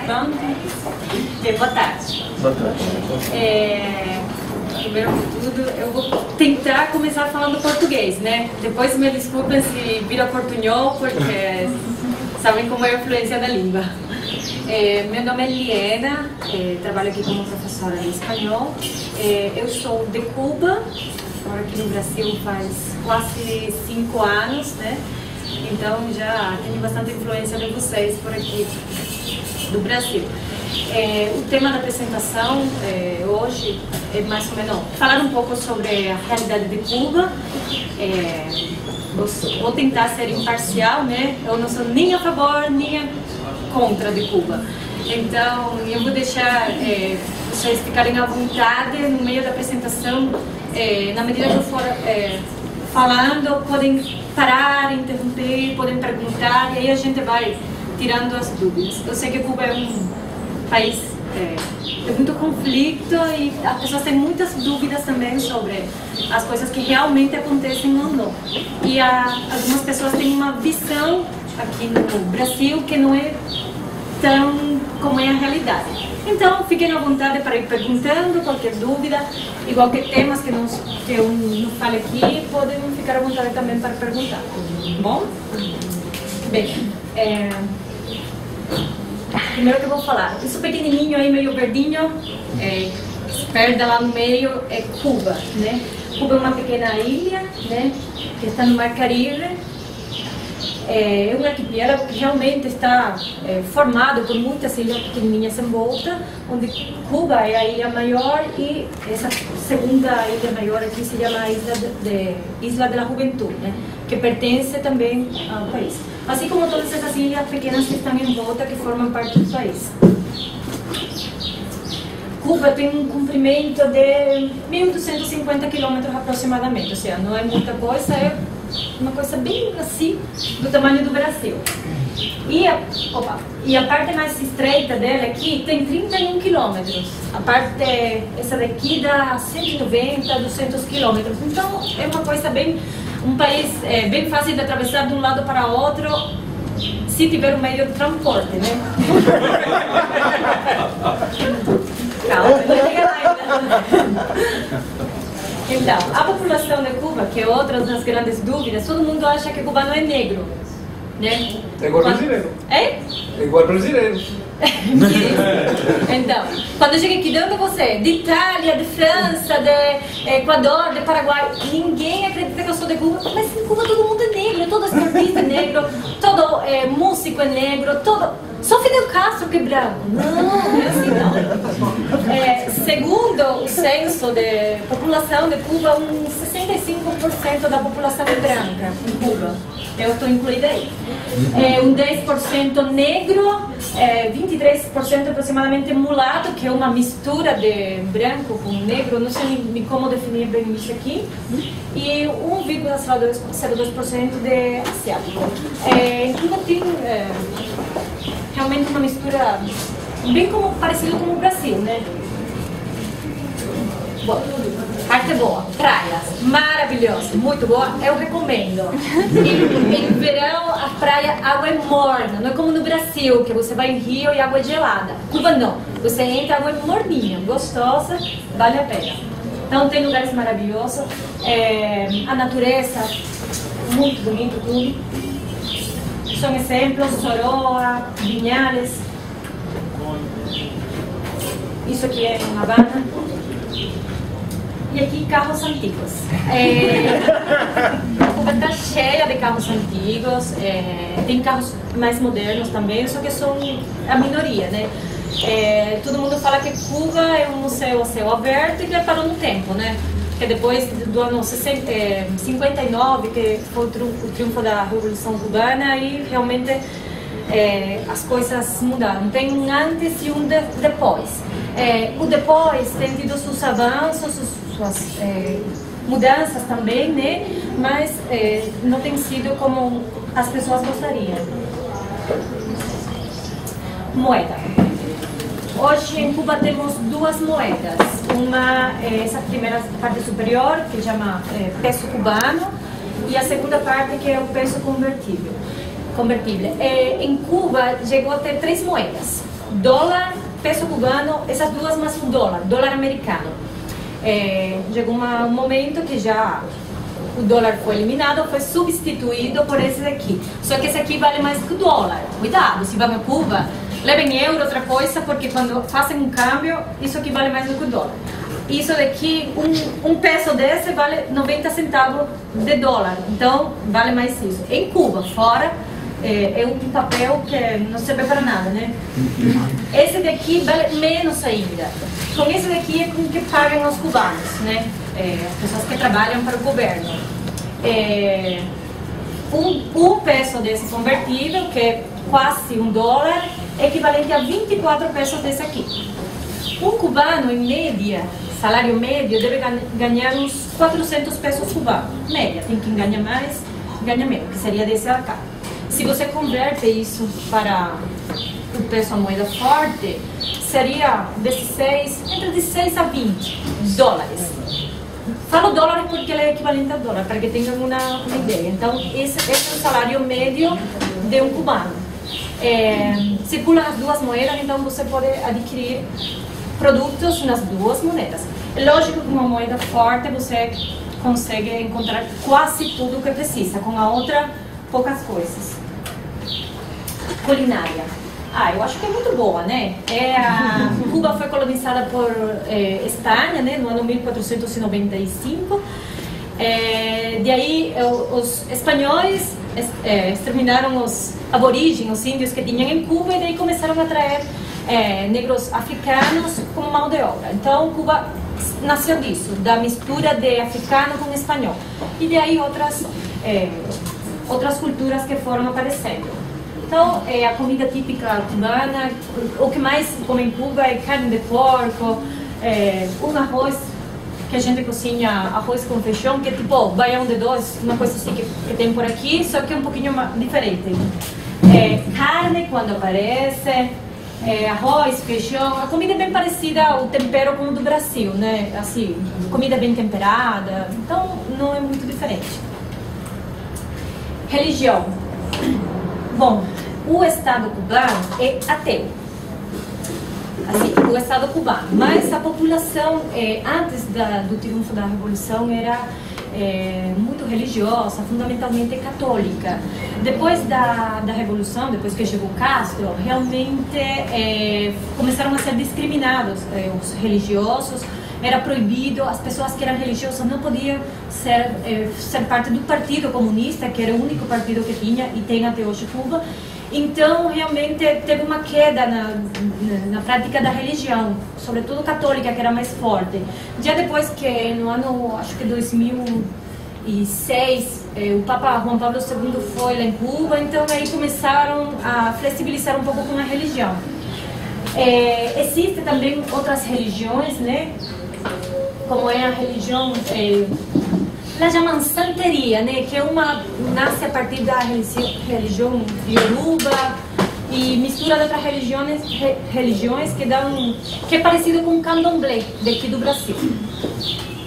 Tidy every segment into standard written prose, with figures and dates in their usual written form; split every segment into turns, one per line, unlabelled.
Pronto? Boa tarde.
Boa tarde.
Primeiro de tudo, eu vou tentar começar falando português, né? Depois me desculpem se vira portunhol, porque sabem como é a influência da língua. Meu nome é Liena, trabalho aqui como professora de espanhol. Eu sou de Cuba, moro aqui no Brasil faz quase 5 anos, né? Então já tenho bastante influência de vocês por aqui do Brasil. O tema da apresentação hoje é mais ou menos falar um pouco sobre a realidade de Cuba. Vou tentar ser imparcial, né? Eu não sou nem a favor nem contra de Cuba. Então eu vou deixar vocês ficarem à vontade no meio da apresentação. Na medida que eu for falando, podem parar, interromper, podem perguntar e aí a gente vai tirando as dúvidas. Eu sei que Cuba é um país de muito conflito e as pessoas têm muitas dúvidas também sobre as coisas que realmente acontecem ou não. E algumas pessoas têm uma visão aqui no Brasil que não é tão como é a realidade. Então, fiquem à vontade para ir perguntando qualquer dúvida e qualquer temas que eu não fale aqui, podem ficar à vontade também para perguntar. Bom? Bem, primeiro que eu vou falar, isso pequenininho aí, meio verdinho, perto lá no meio, é Cuba, né? Cuba é uma pequena ilha, né? Que está no Mar Caribe. É um arquipélago que realmente está formado por muitas ilhas pequenininhas em volta, onde Cuba é a ilha maior e essa segunda ilha maior aqui se chama Isla de la Juventud, né? Que pertence também ao país. Assim como todas essas ilhas pequenas que estão em volta, que formam parte do país. Cuba tem um comprimento de 1.250 quilômetros aproximadamente, ou seja, não é muita coisa, é uma coisa bem assim, do tamanho do Brasil. E a parte mais estreita dela aqui tem 31 quilômetros. A parte, essa daqui dá 190, 200 quilômetros. Então é uma coisa bem, um país bem fácil de atravessar de um lado para o outro, se tiver um meio de transporte, né? Calma, não chega lá ainda. Então, a população de Cuba, que é outra das grandes dúvidas, todo mundo acha que Cuba não é negro, né?
É igual brasileiro.
É?
É igual brasileiro.
Então, quando eu chego aqui, de onde você é? De Itália, de França, de Equador, de Paraguai, ninguém acredita que eu sou de Cuba, mas em Cuba todo mundo é negro, todo esportista é negro, todo músico é negro, só Fidel Castro que é branco. Não é assim não. Segundo o censo de população de Cuba, 65% da população é branca em Cuba. Eu estou incluída aí. 10% negro, 23% aproximadamente mulato, que é uma mistura de branco com negro, não sei nem como definir bem isso aqui, e 1,02% de asiático. Cuba tem realmente uma mistura bem parecido com o Brasil, né? Bom, parte boa, praias, maravilhosa, muito boa, eu recomendo. Em verão a praia, a água é morna, não é como no Brasil, que você vai em rio e a água é gelada. Cuba não, você entra, a água é morninha, gostosa, vale a pena. Então tem lugares maravilhosos, a natureza, muito bonito tudo. São exemplos, Soroa, Vinhales, isso aqui é uma Havana. E aqui carros antigos. Cuba está cheia de carros antigos, tem carros mais modernos também, só que são a minoria, né? Todo mundo fala que Cuba é um museu a céu aberto e que parou no tempo, né? Que depois do ano 59, que foi o triunfo da Revolução Cubana, e realmente as coisas mudaram. Tem um antes e um depois. O depois tem tido seus avanços, suas mudanças também, né? Mas não tem sido como as pessoas gostariam. Moeda. Hoje em Cuba temos duas moedas. Uma é essa primeira parte superior, que chama peso cubano, e a segunda parte que é o peso convertível. Em Cuba chegou a ter 3 moedas. dólar, peso cubano, essas duas mais o dólar americano. Chegou um momento que já o dólar foi eliminado, foi substituído por esse daqui. Só que esse aqui vale mais que o dólar. Cuidado, se vão a Cuba, levem euro, outra coisa, porque quando fazem um câmbio, isso aqui vale mais do que o dólar. Isso daqui, um peso desse vale 90 centavos de dólar, então vale mais isso. Em Cuba, fora, é um papel que não serve para nada, né? Esse daqui vale menos ainda. Com esse daqui é com que pagam os cubanos, né? As pessoas que trabalham para o governo. Um peso desse convertível, que é quase um dólar, é equivalente a 24 pesos desse aqui. Um cubano, em média, salário médio, deve ganhar uns 400 pesos cubanos. Média, tem quem ganha mais, ganha menos, que seria desse acá. Se você converte isso para o peso, a moeda forte, seria entre 16 a 20 dólares. Falo dólares porque ele é equivalente a dólar, para que tenham uma ideia. Então, esse é o salário médio de um cubano. Circulam as duas moedas, então você pode adquirir produtos nas duas moedas. É lógico que com uma moeda forte você consegue encontrar quase tudo o que precisa, com a outra, poucas coisas. Culinária. Eu acho que é muito boa, né? Cuba foi colonizada por Espanha, né, no ano 1495. De aí, os espanhóis exterminaram os aborígenes, os índios que tinham em Cuba, e daí começaram a trazer negros africanos como mão de obra. Então, Cuba nasceu disso, da mistura de africano com espanhol. E de aí outras culturas que foram aparecendo. Então, a comida típica cubana, o que mais se come em Cuba é carne de porco, um arroz que a gente cozinha, arroz com feijão, que é tipo baião de dois, uma coisa assim que tem por aqui, só que é um pouquinho diferente. Carne quando aparece, arroz, feijão, a comida é bem parecida ao tempero como do Brasil, né? Assim, comida bem temperada, então não é muito diferente. Religião. Bom, o Estado cubano é ateu, assim, o Estado cubano, mas a população, antes do triunfo da Revolução, era muito religiosa, fundamentalmente católica. Depois da Revolução, depois que chegou Castro, realmente começaram a ser discriminados os religiosos. Era proibido, as pessoas que eram religiosas não podiam ser parte do Partido Comunista, que era o único partido que tinha e tem até hoje Cuba. Então, realmente, teve uma queda na prática da religião, sobretudo católica, que era mais forte. Já depois que, no ano, acho que 2006, o Papa Juan Pablo II foi lá em Cuba, então aí começaram a flexibilizar um pouco com a religião. Existem também outras religiões, né? Como é a religião, la chamam santeria, né? Que nasce a partir da religião Yoruba e mistura de outras religiões que é parecido com o candomblé daqui do Brasil.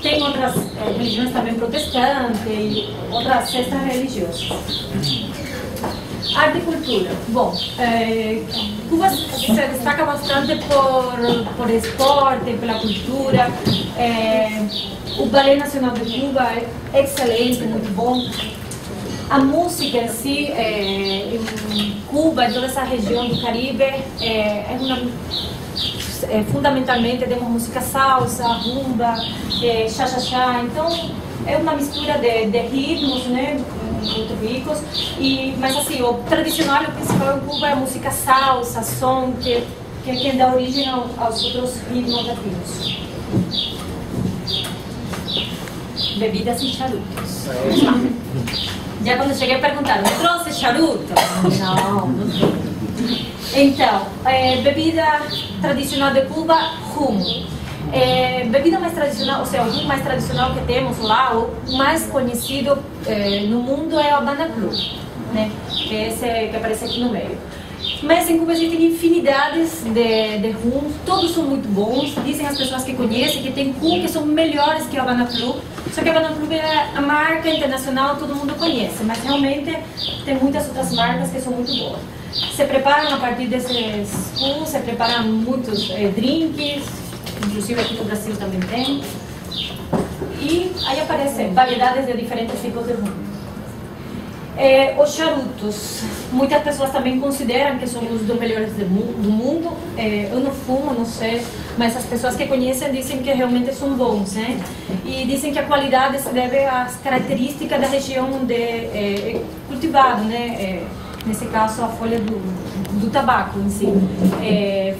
Tem outras religiões também protestantes e outras cestas religiosas. Arte e cultura. Bom, Cuba se destaca bastante por esporte, pela cultura. O Ballet Nacional de Cuba é excelente, muito bom. A música em si, em Cuba, em toda essa região do Caribe, fundamentalmente temos música salsa, rumba, cha-cha-cha. Então, é uma mistura de ritmos, né? Muito ricos, mas assim, o tradicional, o principal em Cuba é a música salsa, som, que é quem dá origem aos outros ritmos latinos. Bebidas e charutos. Já quando cheguei perguntaram, trouxe charuto? Não, não trouxe. Então, bebida tradicional de Cuba, rum. Bebida mais tradicional, ou seja, o rum mais tradicional que temos lá, o mais conhecido no mundo é o Habana Club, né? Que é esse que aparece aqui no meio. Mas em Cuba existem infinidades de rum, todos são muito bons. Dizem as pessoas que conhecem que tem rum que são melhores que o Habana Club. Só que o Habana Club é a marca internacional, todo mundo conhece, mas realmente tem muitas outras marcas que são muito boas. Se preparam a partir desses cus, se preparam muitos drinks, inclusive aqui no Brasil também tem. E aí aparecem variedades de diferentes tipos de rum. Os charutos, muitas pessoas também consideram que são os dos melhores do mundo. Eu não fumo, não sei, mas as pessoas que conhecem dizem que realmente são bons, né? E dizem que a qualidade se deve às características da região onde é cultivado, né? Nesse caso, a folha do tabaco em si.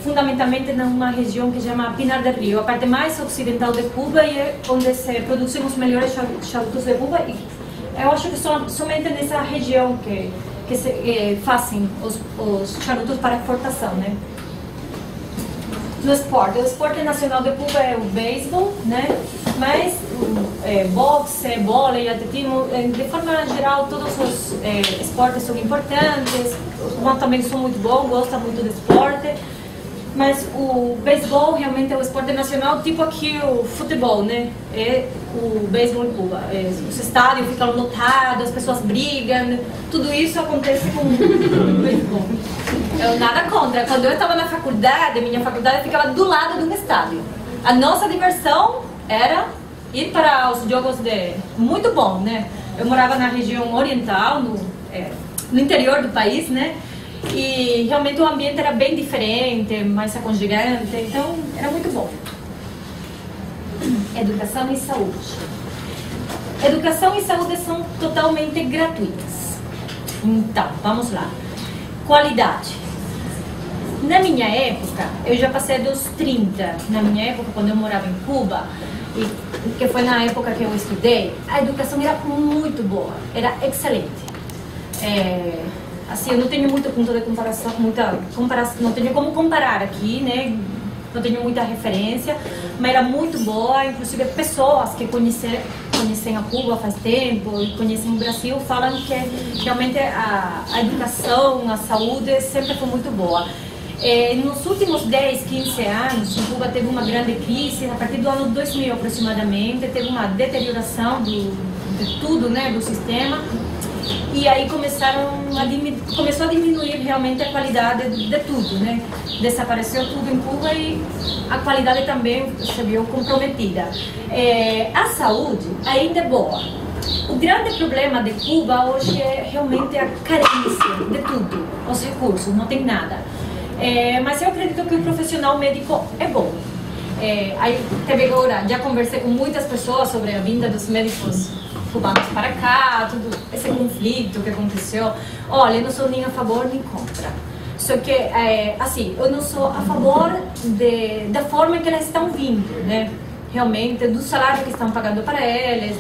Fundamentalmente numa região que se chama Pinar del Río, a parte mais ocidental de Cuba, e é onde se produzem os melhores charutos de Cuba. E eu acho que somente nessa região que se fazem os charutos para exportação, né? No esporte, o esporte nacional de Cuba é o beisebol, né? Mas boxe, vôlei, atletismo, de forma geral, todos os esportes são importantes. Os humanos também são muito bons, gostam muito do esporte. Mas o beisebol realmente é o esporte nacional, tipo aqui o futebol, né? É o beisebol em Cuba. Os estádios ficam lotados, as pessoas brigam, tudo isso acontece com o beisebol. Eu nada contra. Quando eu estava na faculdade, minha faculdade ficava do lado de um estádio. A nossa diversão era ir para os jogos muito bom, né? Eu morava na região oriental, no interior do país, né? E realmente o ambiente era bem diferente, mais aconchegante, então era muito bom. Educação e saúde. Educação e saúde são totalmente gratuitas. Então, vamos lá. Qualidade. Na minha época, eu já passei dos 30, na minha época, quando eu morava em Cuba, e que foi na época que eu estudei, a educação era muito boa, era excelente. Assim, eu não tenho muito ponto de comparação, não tenho como comparar aqui, né? Não tenho muita referência, mas era muito boa. Inclusive, pessoas que conhecem a Cuba faz tempo e conhecem o Brasil falam que realmente a educação, a saúde sempre foi muito boa. Nos últimos 10, 15 anos, Cuba teve uma grande crise. A partir do ano 2000 aproximadamente, teve uma deterioração de tudo, né, do sistema. E aí começou a diminuir realmente a qualidade de tudo, né? Desapareceu tudo em Cuba e a qualidade também se viu comprometida. A saúde ainda é boa. O grande problema de Cuba hoje é realmente a carência de tudo, os recursos, não tem nada. Mas eu acredito que o profissional médico é bom. Aí teve agora, já conversei com muitas pessoas sobre a vinda dos médicos cubanos para cá, todo esse conflito que aconteceu. Olha, eu não sou nem a favor nem contra. Só que, assim, eu não sou a favor da forma que elas estão vindo, né? Realmente, do salário que estão pagando para elas,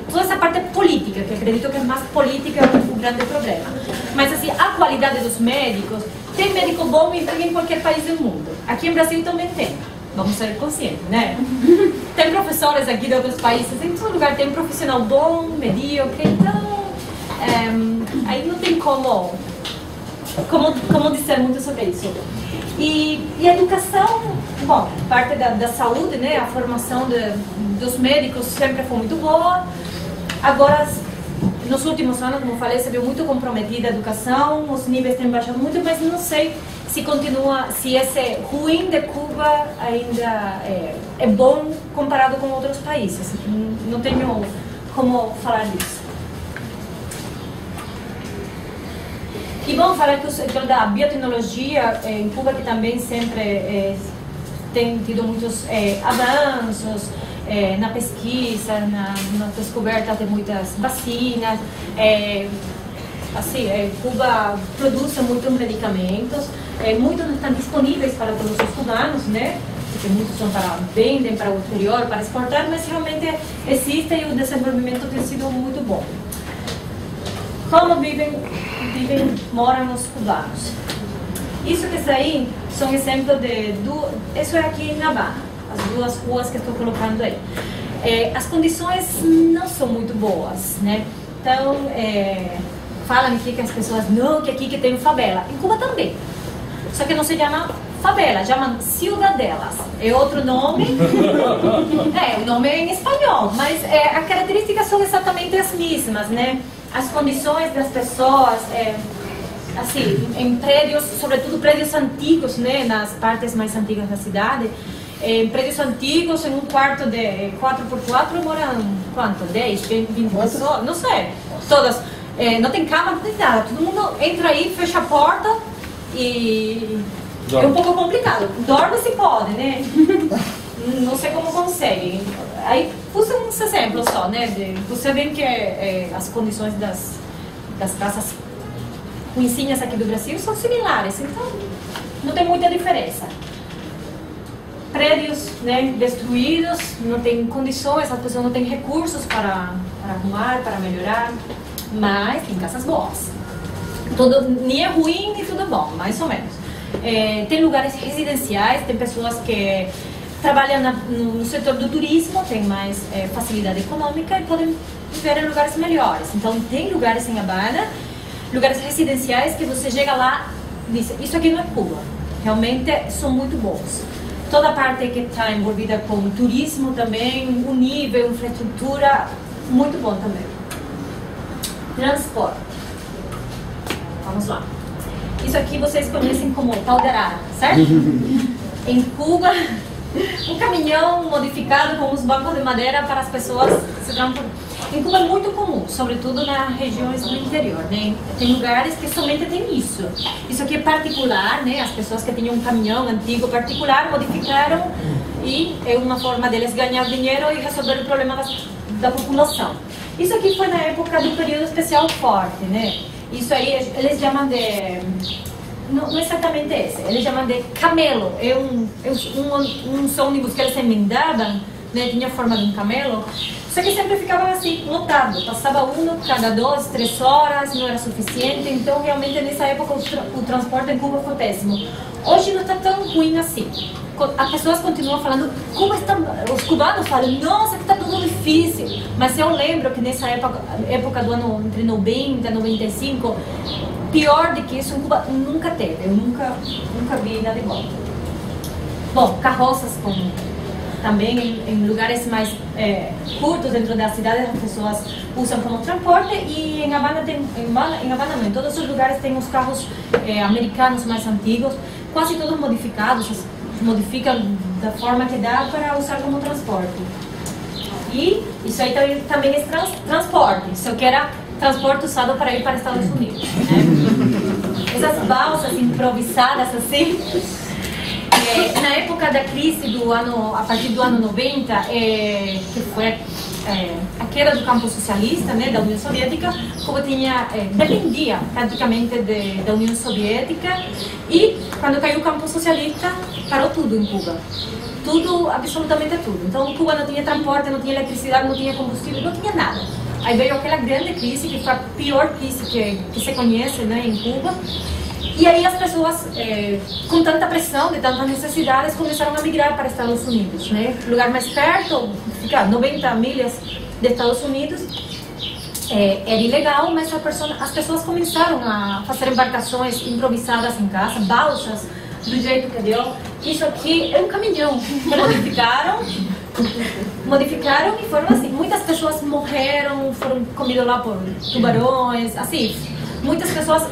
toda essa parte política, que acredito que é mais política o grande problema. Mas, assim, a qualidade dos médicos, tem médico bom em qualquer país do mundo. Aqui no Brasil também tem. Vamos ser conscientes, né? Tem professores aqui de outros países, em todo lugar tem um profissional bom, medíocre, então aí não tem como dizer muito sobre isso. E a educação, bom, parte da saúde, né? A formação dos médicos sempre foi muito boa. Agora, nos últimos anos, como eu falei, se viu muito comprometida a educação, os níveis têm baixado muito, mas não sei se continua, se esse ruim de Cuba ainda é bom comparado com outros países. Não tenho como falar disso. E vamos falar que o setor da biotecnologia em Cuba, que também sempre tem tido muitos avanços na pesquisa, na descoberta de muitas vacinas. Cuba produz muitos medicamentos, muitos não estão disponíveis para todos os cubanos, né? Porque muitos são vendem para o exterior, para exportar, mas realmente existe e o desenvolvimento tem sido muito bom. Como moram os cubanos? Isso que está aí são exemplos isso é aqui em Habana, as duas ruas que estou colocando aí. As condições não são muito boas, né? Então, falam aqui que as pessoas, não, que aqui que tem favela. Em Cuba também. Só que não se chama favela, chamam ciudadelas. É outro nome. O nome é em espanhol, mas as características são exatamente as mesmas, né? As condições das pessoas, assim, em prédios, sobretudo prédios antigos, né, nas partes mais antigas da cidade, em prédios antigos, em um quarto de 4x4 moram, quanto? 10, 20 pessoas? Não sei, todas. Não tem cama, não tem nada, todo mundo entra aí, fecha a porta e é um pouco complicado. Dorme se pode, né? Não sei como conseguem. Aí pus uns exemplos só, né? Você vê que as condições das casas ruinzinhas aqui do Brasil são similares, então não tem muita diferença. Prédios, né, destruídos, não tem condições, as pessoas não têm recursos para arrumar, para melhorar, mas tem casas boas. Tudo, nem é ruim, nem tudo bom, mais ou menos. Tem lugares residenciais, tem pessoas que trabalham no setor do turismo, tem mais facilidade econômica e podem viver em lugares melhores. Então, tem lugares em Habana, lugares residenciais que você chega lá e diz, isso aqui não é Cuba, realmente são muito bons. Toda a parte que está envolvida com turismo também, o nível, infraestrutura, muito bom também. Transporte. Vamos lá. Isso aqui vocês conhecem como caldeirada, certo? Em Cuba, um caminhão modificado com os bancos de madeira para as pessoas se transportarem. Em Cuba é muito comum, sobretudo nas regiões do interior, né? Tem lugares que somente tem isso. Isso aqui é particular, né? As pessoas que tinham um caminhão antigo particular modificaram e é uma forma deles ganhar dinheiro e resolver o problema da população. Isso aqui foi na época do período especial forte, né? Isso aí eles chamam de... Não exatamente esse, eles chamam de camelo. É uns ônibus que eles emendavam, né? Tinha a forma de um camelo. Só que sempre ficava assim, lotado. Passava um cada 2, 3 horas, não era suficiente. Então, realmente, nessa época, o transporte em Cuba foi péssimo. Hoje não está tão ruim assim. As pessoas continuam falando, Cuba está... Os cubanos falam, nossa, que está tudo difícil. Mas eu lembro que nessa época do ano entre 90 e 95, pior do que isso em Cuba nunca teve. Eu nunca vi nada igual. Bom, carroças também em lugares mais curtos dentro da cidade as pessoas usam como transporte e em Havana não, em todos os lugares tem os carros americanos mais antigos, quase todos modificados, modificam da forma que dá para usar como transporte. E isso aí também é transporte, só que era transporte usado para ir para os Estados Unidos, né? Essas balsas improvisadas assim. Na época da crise a partir do ano 90, que foi a queda do campo socialista, né, da União Soviética, Cuba dependia praticamente da União Soviética e quando caiu o campo socialista, parou tudo em Cuba. Tudo, absolutamente tudo. Então, Cuba não tinha transporte, não tinha eletricidade, não tinha combustível, não tinha nada. Aí veio aquela grande crise, que foi a pior crise que se conhece, né, em Cuba. E aí as pessoas, com tanta pressão, de tantas necessidades, começaram a migrar para Estados Unidos, né? O lugar mais perto, fica 90 milhas de Estados Unidos, era ilegal, mas as pessoas começaram a fazer embarcações improvisadas em casa, balsas, do jeito que deu. Isso aqui é um caminhão, modificaram e foram assim. Muitas pessoas morreram, foram comidas lá por tubarões, assim. Muitas pessoas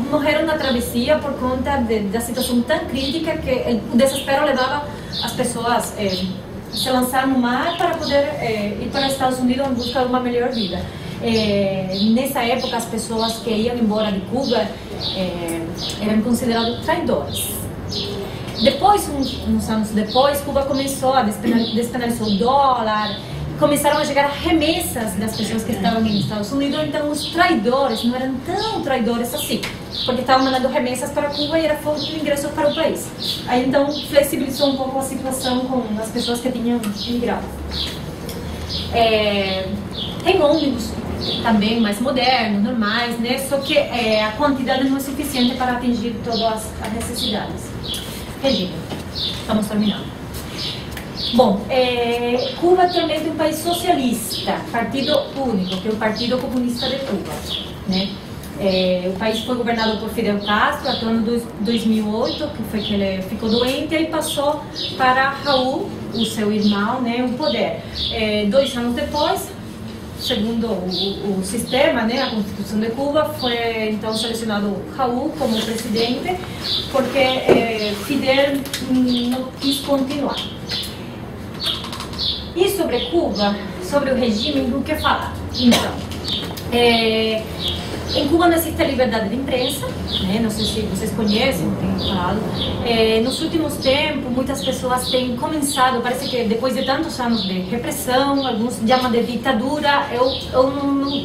morreram na travessia por conta da situação tão crítica que o desespero levava as pessoas a se lançar no mar para poder ir para os Estados Unidos em busca de uma melhor vida. Nessa época, as pessoas que iam embora de Cuba eram consideradas traidores. Depois, uns anos depois, Cuba começou a despenalizar o dólar. Começaram a chegar remessas das pessoas que estavam nos Estados Unidos, então os traidores não eram tão traidores assim, porque estavam mandando remessas para Cuba e era fonte de ingressos para o país. Aí então flexibilizou um pouco a situação com as pessoas que tinham migrado. Tem ônibus também mais modernos, normais, né? Só que a quantidade não é suficiente para atingir todas as necessidades. Regina, estamos terminando. Bom, Cuba também é um país socialista, partido único, que é o Partido Comunista de Cuba, né? O país foi governado por Fidel Castro até o ano 2008, que foi que ele ficou doente e passou para Raúl, o seu irmão, né, o poder. 2 anos depois, segundo o sistema, né, a Constituição de Cuba, foi então selecionado Raúl como presidente, porque Fidel não quis continuar. E sobre Cuba, sobre o regime, o que falar? Então, em Cuba não existe a liberdade de imprensa, né? Não sei se vocês conhecem, tenho falado. Nos últimos tempos, muitas pessoas têm começado, parece que depois de tantos anos de repressão, alguns chamam de ditadura, eu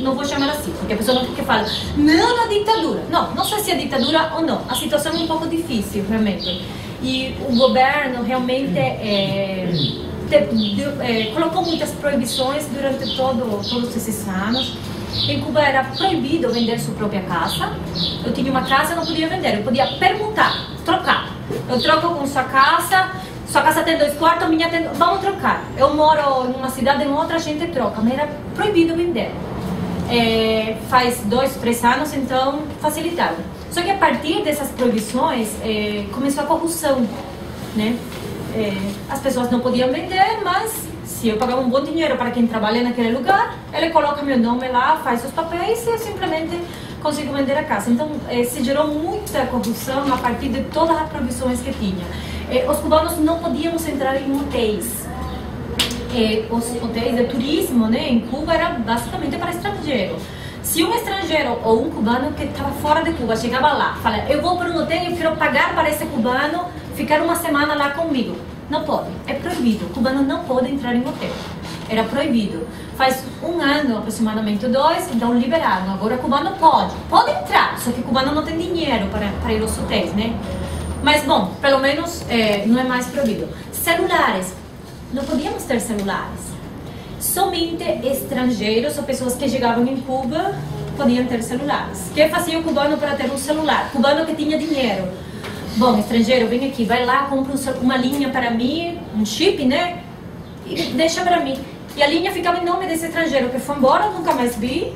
não vou chamar assim, porque a pessoa não fica falando, não, a ditadura. Não sei se é ditadura ou não, a situação é um pouco difícil, realmente. E o governo realmente colocou muitas proibições durante todos esses anos. Em Cuba era proibido vender sua própria casa. Eu tinha uma casa, não podia vender, eu podia permutar, trocar. Eu troco com sua casa tem 2 quartos, a minha tem... Vamos trocar. Eu moro em uma cidade, em outra, a gente troca, mas era proibido vender. Faz 2, 3 anos, então facilitaram. Só que a partir dessas proibições começou a corrupção, né? As pessoas não podiam vender, mas se eu pagava um bom dinheiro para quem trabalha naquele lugar, ele coloca meu nome lá, faz os papéis e eu simplesmente consigo vender a casa. Então se gerou muita corrupção a partir de todas as proibições que tinha. Os cubanos não podíamos entrar em hotéis. Os hotéis de turismo, né, em Cuba era basicamente para estrangeiro. Se um estrangeiro ou um cubano que estava fora de Cuba chegava lá, falava, eu vou para um hotel e quero pagar para esse cubano ficar uma semana lá comigo. Não pode, é proibido. O cubano não pode entrar em hotel. Era proibido. Faz 1 ano, aproximadamente 2, então liberaram. Agora o cubano pode entrar, só que o cubano não tem dinheiro para ir aos hotéis, né? Mas bom, pelo menos não é mais proibido. Celulares, não podíamos ter celulares. Somente estrangeiros ou pessoas que chegavam em Cuba podiam ter celulares. O que fazia o cubano para ter um celular? Cubano que tinha dinheiro. Bom, estrangeiro, vem aqui, vai lá, compra uma linha para mim, um chip, né? E deixa para mim. E a linha ficava em nome desse estrangeiro que foi embora, nunca mais vi.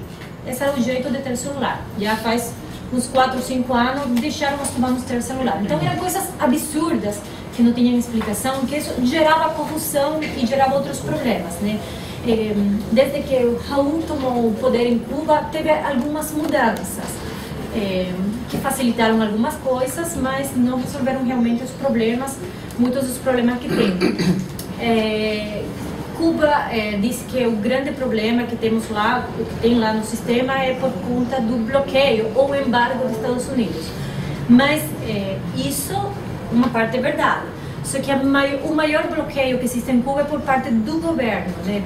Esse era o jeito de ter celular. Já faz uns 4 ou 5 anos deixaram os cubanos ter celular. Então eram coisas absurdas que não tinham explicação, que isso gerava corrupção e gerava outros problemas, né? Desde que o Raúl tomou o poder em Cuba, teve algumas mudanças que facilitaram algumas coisas, mas não resolveram realmente os problemas, muitos dos problemas que tem. Cuba diz que o grande problema que temos lá, que tem lá no sistema, é por conta do bloqueio ou embargo dos Estados Unidos. Mas isso, uma parte é verdade. Só que o maior bloqueio que existe em Cuba é por parte do governo, né,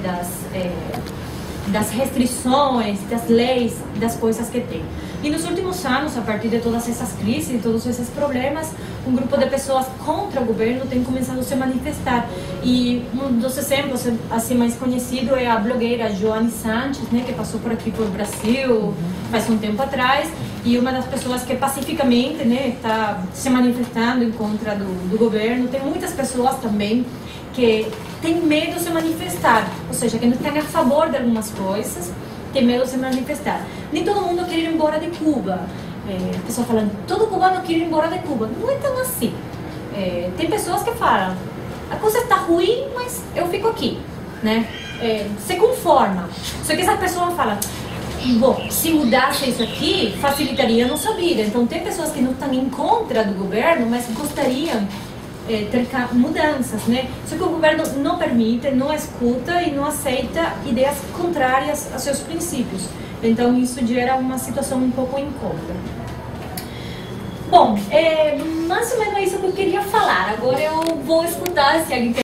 das restrições, das leis, das coisas que tem. E nos últimos anos, a partir de todas essas crises e todos esses problemas, um grupo de pessoas contra o governo tem começado a se manifestar. E um dos exemplos assim mais conhecido é a blogueira Joanny Sánchez, né, que passou por aqui por Brasil faz um tempo atrás, e uma das pessoas que pacificamente, né, está se manifestando em contra do governo. Tem muitas pessoas também que têm medo de se manifestar, ou seja, que não estão a favor de algumas coisas, tem medo de se manifestar. Nem todo mundo quer ir embora de Cuba. A pessoa falando, todo cubano quer ir embora de Cuba. Não é tão assim. Tem pessoas que falam, a coisa está ruim, mas eu fico aqui, né? Se conforma. Só que essa pessoa fala, bom, se mudasse isso aqui, facilitaria a nossa vida. Então tem pessoas que não estão em contra do governo, mas gostariam ter mudanças, né? Só que o governo não permite, não escuta e não aceita ideias contrárias a seus princípios. Então isso gera uma situação um pouco incômoda. Bom, mais ou menos isso que eu queria falar. Agora eu vou escutar se alguém quer